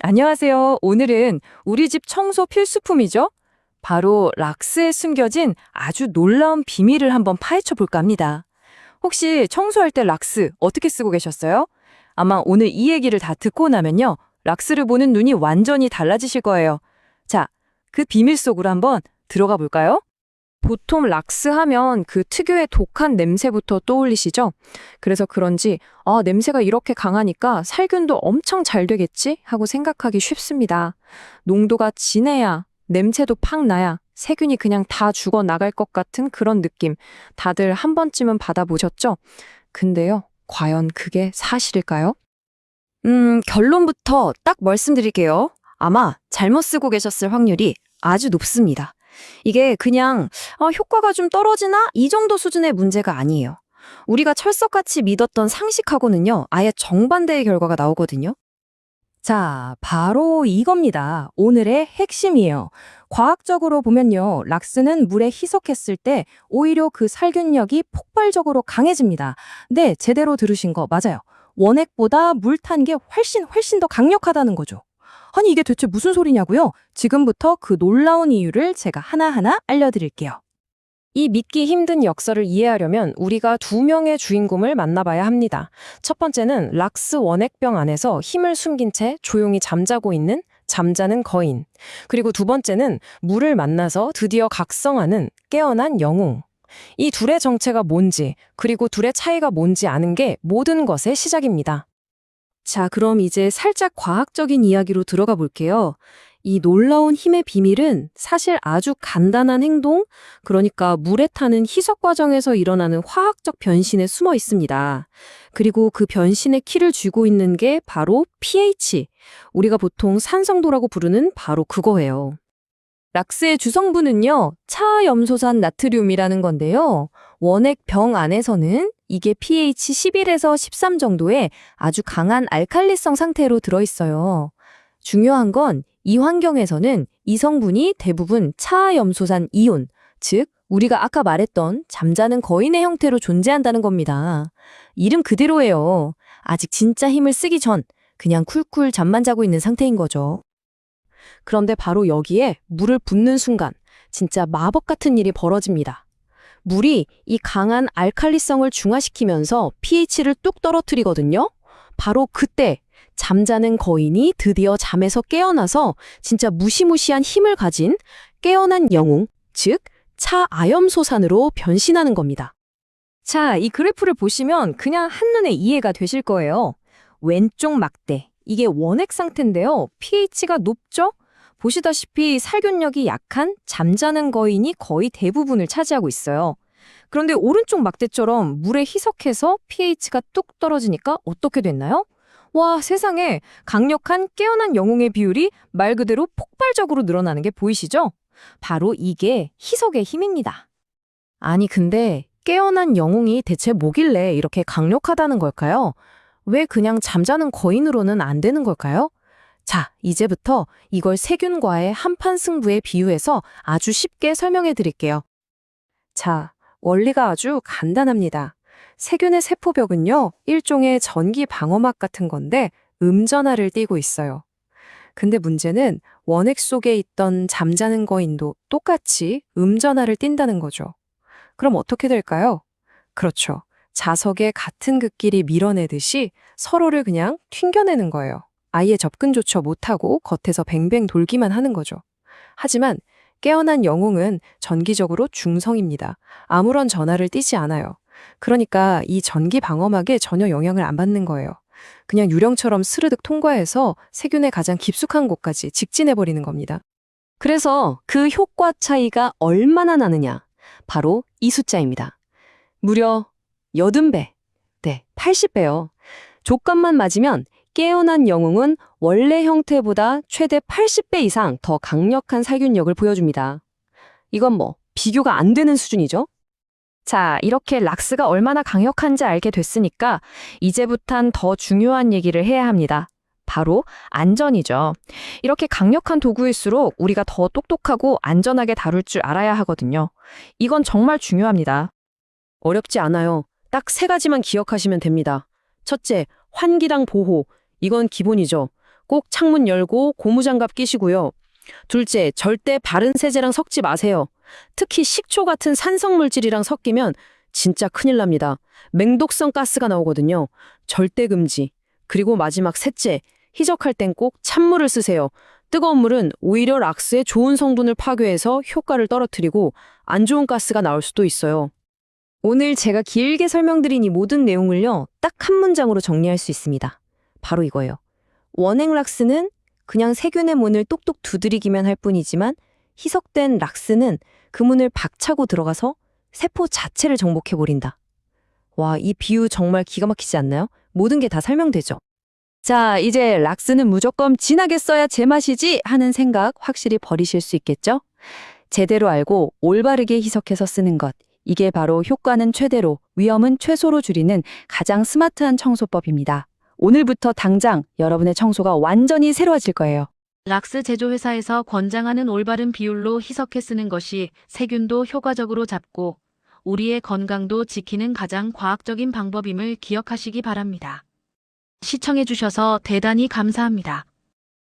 안녕하세요. 오늘은 우리 집 청소 필수품이죠? 바로 락스에 숨겨진 아주 놀라운 비밀을 한번 파헤쳐 볼까 합니다. 혹시 청소할 때 락스 어떻게 쓰고 계셨어요? 아마 오늘 이 얘기를 다 듣고 나면요. 락스를 보는 눈이 완전히 달라지실 거예요. 자, 그 비밀 속으로 한번 들어가 볼까요? 보통 락스 하면 그 특유의 독한 냄새부터 떠올리시죠? 그래서 그런지 냄새가 이렇게 강하니까 살균도 엄청 잘 되겠지? 하고 생각하기 쉽습니다. 농도가 진해야 냄새도 팍 나야 세균이 그냥 다 죽어 나갈 것 같은 그런 느낌. 다들 한 번쯤은 받아보셨죠? 근데요, 과연 그게 사실일까요? 결론부터 딱 말씀드릴게요. 아마 잘못 쓰고 계셨을 확률이 아주 높습니다. 이게 그냥 효과가 좀 떨어지나 이 정도 수준의 문제가 아니에요. 우리가 철석같이 믿었던 상식하고는요, 아예 정반대의 결과가 나오거든요. 자, 바로 이겁니다. 오늘의 핵심이에요. 과학적으로 보면요, 락스는 물에 희석했을 때 오히려 그 살균력이 폭발적으로 강해집니다. 네, 제대로 들으신 거 맞아요. 원액보다 물 탄 게 훨씬 더 강력하다는 거죠. 아니, 이게 대체 무슨 소리냐고요? 지금부터 그 놀라운 이유를 제가 하나하나 알려드릴게요. 이 믿기 힘든 역설을 이해하려면 우리가 두 명의 주인공을 만나봐야 합니다. 첫 번째는 락스 원액병 안에서 힘을 숨긴 채 조용히 잠자고 있는 잠자는 거인. 그리고 두 번째는 물을 만나서 드디어 각성하는 깨어난 영웅. 이 둘의 정체가 뭔지, 그리고 둘의 차이가 뭔지 아는 게 모든 것의 시작입니다. 자, 그럼 이제 살짝 과학적인 이야기로 들어가 볼게요. 이 놀라운 힘의 비밀은 사실 아주 간단한 행동, 그러니까 물에 타는 희석 과정에서 일어나는 화학적 변신에 숨어 있습니다. 그리고 그 변신의 키를 쥐고 있는 게 바로 pH. 우리가 보통 산성도라고 부르는 바로 그거예요. 락스의 주성분은요, 차염소산 나트륨이라는 건데요. 원액 병 안에서는 이게 pH 11에서 13 정도의 아주 강한 알칼리성 상태로 들어있어요. 중요한 건 이 환경에서는 이 성분이 대부분 차염소산 이온, 즉 우리가 아까 말했던 잠자는 거인의 형태로 존재한다는 겁니다. 이름 그대로예요. 아직 진짜 힘을 쓰기 전 그냥 쿨쿨 잠만 자고 있는 상태인 거죠. 그런데 바로 여기에 물을 붓는 순간 진짜 마법 같은 일이 벌어집니다. 물이 이 강한 알칼리성을 중화시키면서 pH를 뚝 떨어뜨리거든요. 바로 그때 잠자는 거인이 드디어 잠에서 깨어나서 진짜 무시무시한 힘을 가진 깨어난 영웅, 즉 차아염소산으로 변신하는 겁니다. 자, 이 그래프를 보시면 그냥 한눈에 이해가 되실 거예요. 왼쪽 막대, 이게 원액 상태인데요. pH가 높죠? 보시다시피 살균력이 약한 잠자는 거인이 거의 대부분을 차지하고 있어요. 그런데 오른쪽 막대처럼 물에 희석해서 pH가 뚝 떨어지니까 어떻게 됐나요? 와, 세상에 강력한 깨어난 영웅의 비율이 말 그대로 폭발적으로 늘어나는 게 보이시죠? 바로 이게 희석의 힘입니다. 아니, 근데 깨어난 영웅이 대체 뭐길래 이렇게 강력하다는 걸까요? 왜 그냥 잠자는 거인으로는 안 되는 걸까요? 자, 이제부터 이걸 세균과의 한판 승부에 비유해서 아주 쉽게 설명해 드릴게요. 자, 원리가 아주 간단합니다. 세균의 세포벽은요, 일종의 전기 방어막 같은 건데 음전하를 띠고 있어요. 근데 문제는 원액 속에 있던 잠자는 거인도 똑같이 음전하를 띈다는 거죠. 그럼 어떻게 될까요? 그렇죠. 자석에 같은 극끼리 밀어내듯이 서로를 그냥 튕겨내는 거예요. 아예 접근조차 못하고 겉에서 뱅뱅 돌기만 하는 거죠. 하지만 깨어난 영웅은 전기적으로 중성입니다. 아무런 전하를 띠지 않아요. 그러니까 이 전기 방어막에 전혀 영향을 안 받는 거예요. 그냥 유령처럼 스르륵 통과해서 세균의 가장 깊숙한 곳까지 직진해버리는 겁니다. 그래서 그 효과 차이가 얼마나 나느냐? 바로 이 숫자입니다. 무려 80배. 네, 80배요. 족감만 맞으면 깨어난 영웅은 원래 형태보다 최대 80배 이상 더 강력한 살균력을 보여줍니다. 이건 뭐 비교가 안 되는 수준이죠? 자, 이렇게 락스가 얼마나 강력한지 알게 됐으니까 이제부턴 더 중요한 얘기를 해야 합니다. 바로 안전이죠. 이렇게 강력한 도구일수록 우리가 더 똑똑하고 안전하게 다룰 줄 알아야 하거든요. 이건 정말 중요합니다. 어렵지 않아요. 딱 세 가지만 기억하시면 됩니다. 첫째, 환기당 보호. 이건 기본이죠. 꼭 창문 열고 고무장갑 끼시고요. 둘째, 절대 바른 세제랑 섞지 마세요. 특히 식초 같은 산성물질이랑 섞이면 진짜 큰일 납니다. 맹독성 가스가 나오거든요. 절대 금지. 그리고 마지막 셋째, 희석할 땐 꼭 찬물을 쓰세요. 뜨거운 물은 오히려 락스의 좋은 성분을 파괴해서 효과를 떨어뜨리고 안 좋은 가스가 나올 수도 있어요. 오늘 제가 길게 설명드린 이 모든 내용을요, 딱 한 문장으로 정리할 수 있습니다. 바로 이거예요. 원액 락스는 그냥 세균의 문을 똑똑 두드리기만 할 뿐이지만 희석된 락스는 그 문을 박차고 들어가서 세포 자체를 정복해버린다. 와, 이 비유 정말 기가 막히지 않나요? 모든 게 다 설명되죠. 자, 이제 락스는 무조건 진하게 써야 제맛이지 하는 생각 확실히 버리실 수 있겠죠? 제대로 알고 올바르게 희석해서 쓰는 것. 이게 바로 효과는 최대로, 위험은 최소로 줄이는 가장 스마트한 청소법입니다. 오늘부터 당장 여러분의 청소가 완전히 새로워질 거예요. 락스 제조회사에서 권장하는 올바른 비율로 희석해 쓰는 것이 세균도 효과적으로 잡고 우리의 건강도 지키는 가장 과학적인 방법임을 기억하시기 바랍니다. 시청해 주셔서 대단히 감사합니다.